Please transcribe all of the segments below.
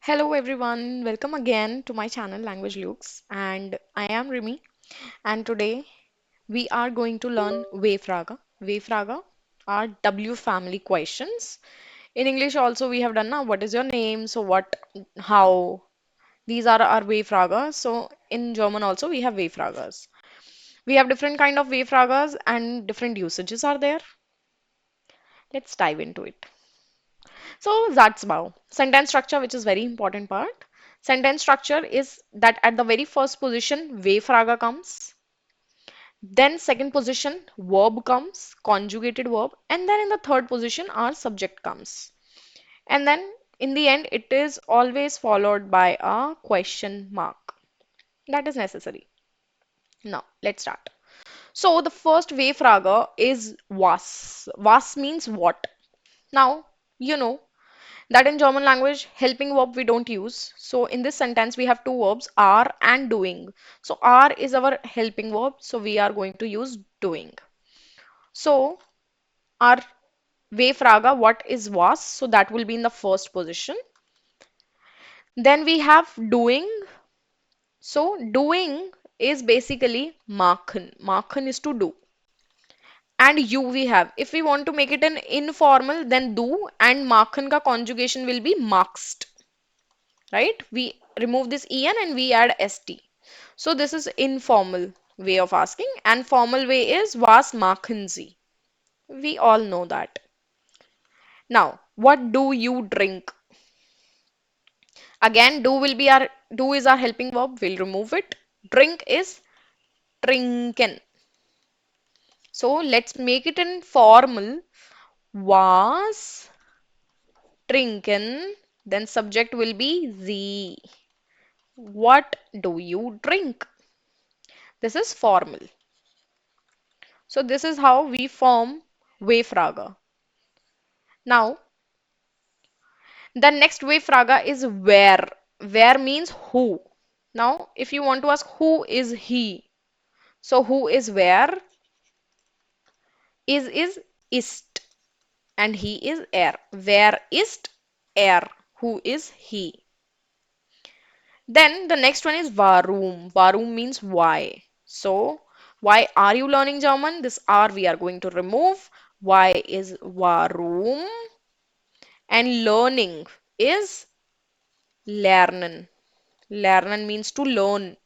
Hello everyone, welcome again to my channel Language Lukes, and I am Rimi, and today we are going to learn W-Fragen. W-Fragen are W family questions. In English also we have done now what is your name, so what, how. These are our W-Fragen. So in German also we have W-Fragens. We have different kind of W-Fragens and different usages are there. Let's dive into it. So that's about sentence structure, which is very important part. Sentence structure is that at the very first position, V-Frage comes. Then second position, verb comes, conjugated verb. And then in the third position, our subject comes. And then in the end, it is always followed by a question mark. That is necessary. Now, let's start. So the first V-Frage is was. Was means what? Now, you know that in German language, helping verb we don't use. So in this sentence, we have two verbs, are and doing. So are is our helping verb. So we are going to use doing. So our V-Frage, what is was? So that will be in the first position. Then we have doing. So doing is basically machen. Machen is to do. And you we have. If we want to make it an informal, then do and machen ka conjugation will be maxed. Right? We remove this en and we add st. So this is informal way of asking, and formal way is was machen Sie. We all know that. Now, what do you drink? Again, do is our helping verb. We'll remove it. Drink is trinken. So let's make it in formal. Was trinken. Then subject will be Sie. What do you drink? This is formal. So this is how we form W-Frage. Now, the next W-Frage is where. Where means who. Now, if you want to ask who is he, so who is where? Is ist and he is er. Where ist er? Who is he? Then the next one is warum. Warum means why. So, why are you learning German? This R we are going to remove. Why is warum? And learning is lernen. Lernen means to learn.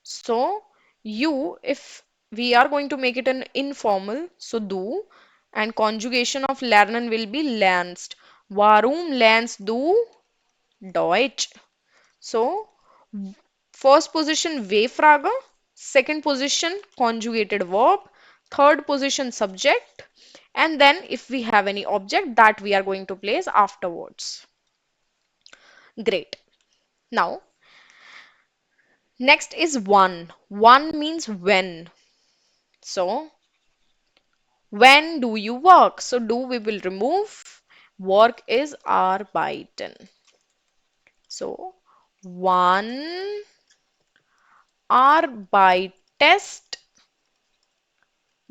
So, if we are going to make it an informal, so do, and conjugation of lernen will be lernst. Warum lernst du Deutsch? So, first position W-Frage, second position conjugated verb, third position subject, and then if we have any object that we are going to place afterwards. Great. Now, next is one. One means when. So, when do you work? So, do we will remove. Work is arbeiten. So, wann arbeitest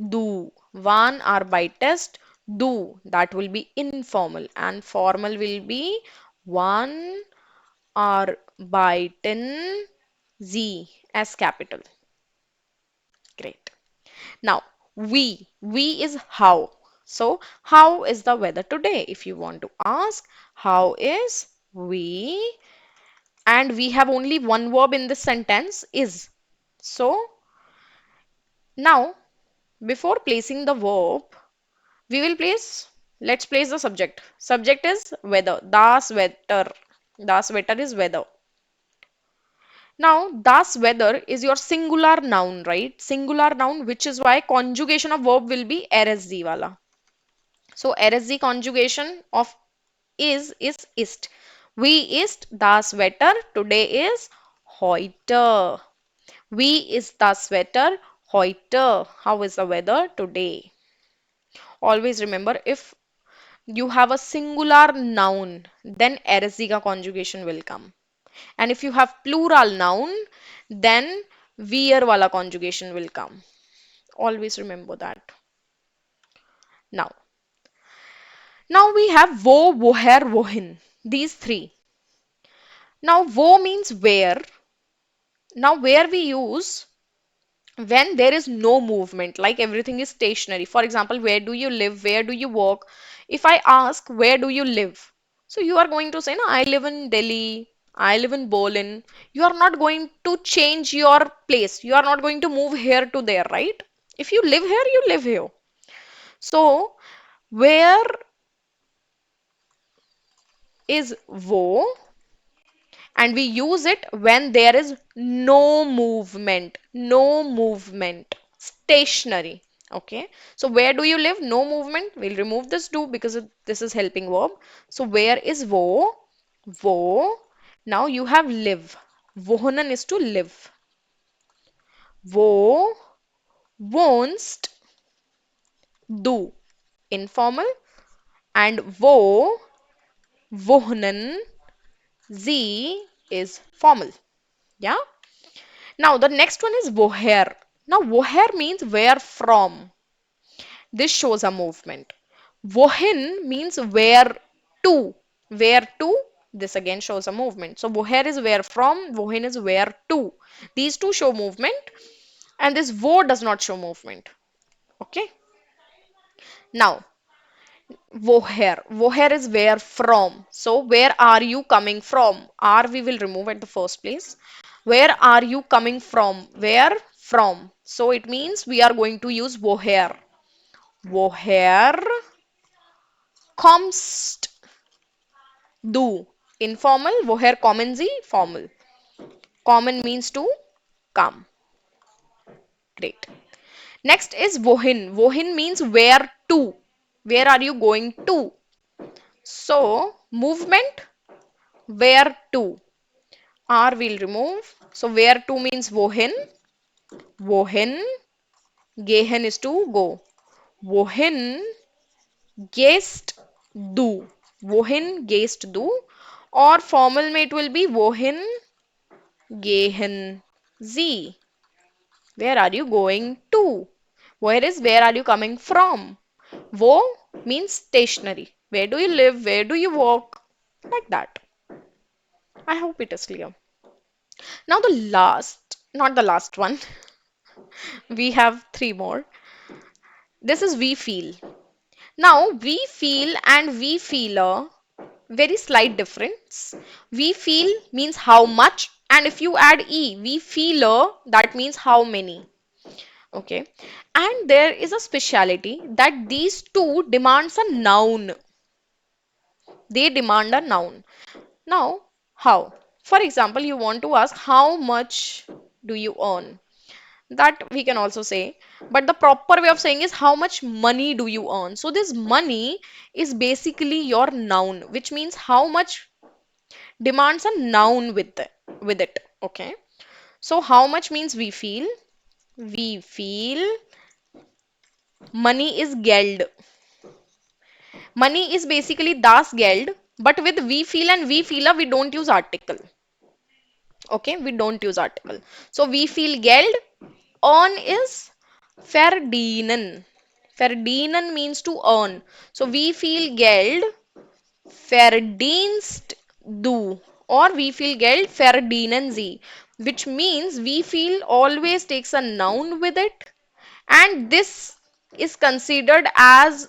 du. Wann arbeitest du. That will be informal. And formal will be wann arbeiten Sie as capital. Great. Now, we is how. So, how is the weather today? If you want to ask, how is we? And we have only one verb in this sentence, is. So, now, before placing the verb, let's place the subject. Subject is weather. Das Wetter. Das Wetter is weather. Now, das Weather is your singular noun, right? Singular noun, which is why conjugation of verb will be RSZ wala. So RSZ conjugation of is ist. Wie ist das Wetter? Today is heute. Wie ist das Wetter heute? How is the weather today? Always remember, if you have a singular noun, then RSZ ka conjugation will come. And if you have plural noun, then where wala conjugation will come. Always remember that. Now, now we have wo, woher, wohin. These three. Now, wo means where. Now, where we use when there is no movement, like everything is stationary. For example, where do you live? Where do you work? If I ask, where do you live? So you are going to say, no, I live in Delhi, I live in Berlin. You are not going to change your place. You are not going to move here to there, right? If you live here, you live here. So, where is wo? And we use it when there is no movement, stationary. Okay, so where do you live? No movement. We'll remove this do because this is helping verb. So where is wo? Now you have live. Wohnen is to live. Wo wonst do, informal. And wohnen sie is formal. Yeah. Now the next one is woher. Now woher means where from. This shows a movement. Wohin means where to. Where to? This again shows a movement. So woher is where from, wohin is where to. These two show movement and this wo does not show movement. Okay. Now woher. Woher is where from. So where are you coming from? Are we will remove at the first place. Where are you coming from? Where from? So it means we are going to use woher. Woher kommst du? Informal. Woher kommen Sie? Formal. Common means to come. Great. Next is wohin. Wohin means where to. Where are you going to? So movement. Where to? R we'll remove. So where to means wohin. Wohin. Gehen is to go. Wohin gehst du. Wohin gehst du. Or formal mate will be wohin gehen Sie. Where are you going to? Where are you coming from? Wo means stationary. Where do you live? Where do you work? Like that. I hope it is clear. Now the last, not the last one. We have three more. This is we feel. Now we feel and we feeler, very slight difference. We feel means how much, and if you add e, we feeler, that means how many. Okay. And there is a speciality that these two demands a noun. They demand a noun. Now, how? For example, you want to ask how much do you earn? That we can also say, but the proper way of saying is how much money do you earn? So this money is basically your noun, which means how much demands a noun with it. Okay. So how much means we feel? We feel money is geld. Money is basically das Geld, but with we feel and we feeler, we don't use article. Okay, we don't use article. So we feel Geld. Earn is verdienen. Verdienen means to earn. So we feel Geld verdienst du, or we feel Geld verdienen sie, which means we feel always takes a noun with it, and this is considered as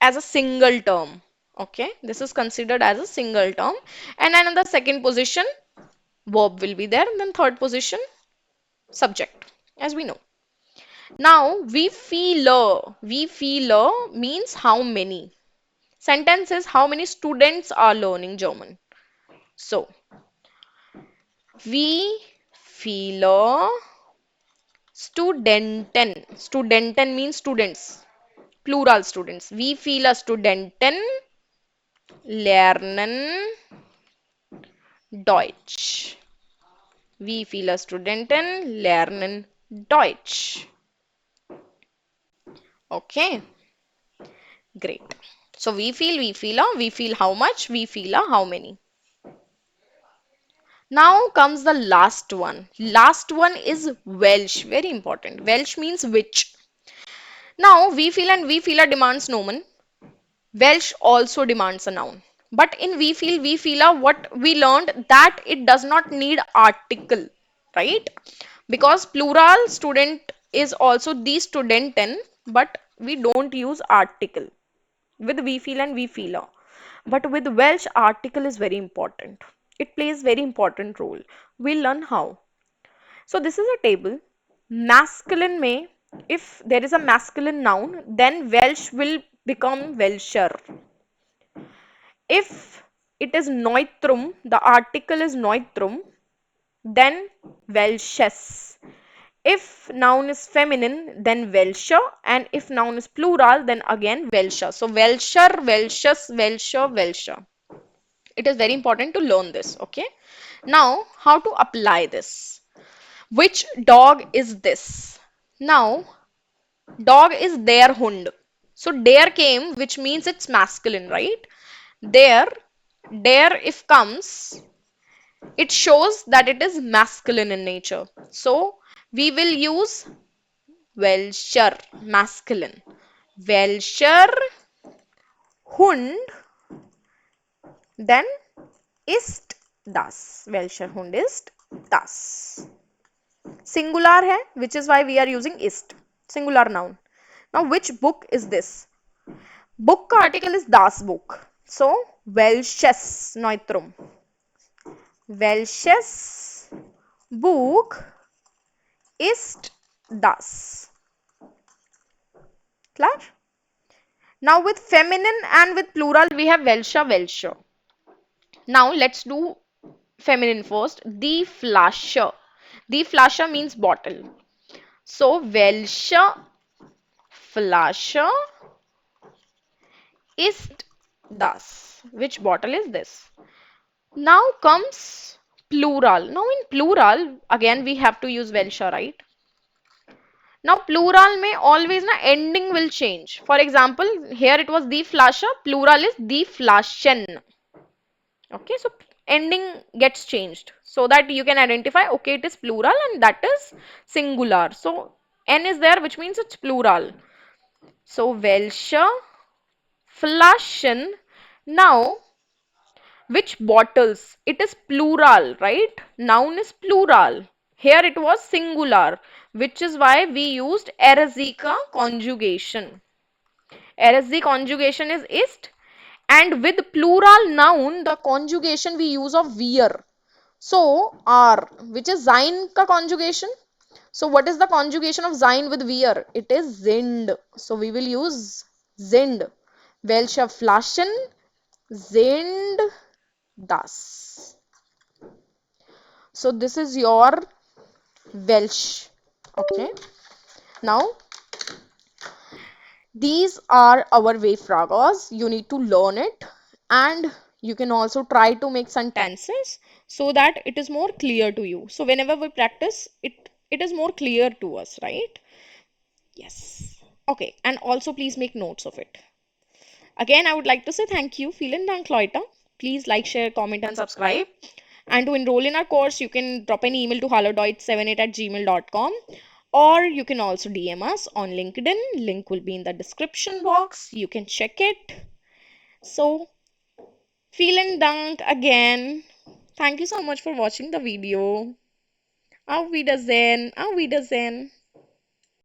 a single term. Okay, this is considered as a single term. And then in the second position, verb will be there. And then third position, subject, as we know. Now, we feel means how many. Sentence is how many students are learning German. So, we feel Studenten. Studenten means students, plural students. We feel a Studenten lernen Deutsch. Wie viele Studenten lernen Deutsch? Okay, great. So we feel how much, we feel how many. Now comes the last one. Last one is Welsh, very important. Welsh means which. Now we feel and we feel demands noun. Welsh also demands a noun. But in we feel a what we learned that it does not need article, right? Because plural student is also the studenten, but we don't use article with we feel and we feeler. But with Welsh, article is very important. It plays very important role. We'll learn how. So this is a table. Masculine may, if there is a masculine noun, then Welsh will become Welsher. If it is neutrum, the article is neutrum, then Welshes. If noun is feminine, then Welsher, and if noun is plural, then again Welsher. So Welsher, Welshes, Welsher, Welsher. It is very important to learn this, okay? Now, how to apply this? Which dog is this? Now, dog is their hund. So der came, which means it's masculine, right? There, der if comes, it shows that it is masculine in nature. So we will use Welsher, masculine. Welsher Hund, then ist das. Welsher Hund ist das. Singular है, which is why we are using ist. Singular noun. Now, which book is this? Book का article is das book. So, Welsches neutrum. Welches Buch ist das? Klar? Now with feminine and with plural we have Welscher, Welscher. Now let's do feminine first. Die Flasche. Die Flasche means bottle. So welche Flasche ist das? Which bottle is this? Now comes plural. Now in plural again we have to use Welscher, right? Now plural may always na ending will change. For example, here it was die Flasche, plural is die Flaschen. Okay, so ending gets changed so that you can identify, okay, it is plural and that is singular. So n is there, which means it's plural. So welche Flaschen. Now which bottles? It is plural, right? Noun is plural. Here it was singular, which is why we used erzika conjugation. RSG conjugation is ist, and with plural noun the conjugation we use of wir. So are, which is sein ka conjugation. So what is the conjugation of sein with wir? It is sind. So we will use sind. Welche Flaschen sind das? So this is your Welsh. Okay. Now these are our wave you need to learn it, and you can also try to make sentences so that it is more clear to you. So whenever we practice it, it is more clear to us, right? Yes. Okay, and also please make notes of it. Again, I would like to say thank you. Vielen Dank, Leute. Please like, share, comment, and subscribe. And to enroll in our course, you can drop an email to hallodeutsch78@gmail.com, or you can also DM us on LinkedIn. Link will be in the description box. You can check it. So, vielen Dank again. Thank you so much for watching the video. Auf Wiedersehen. Auf Wiedersehen.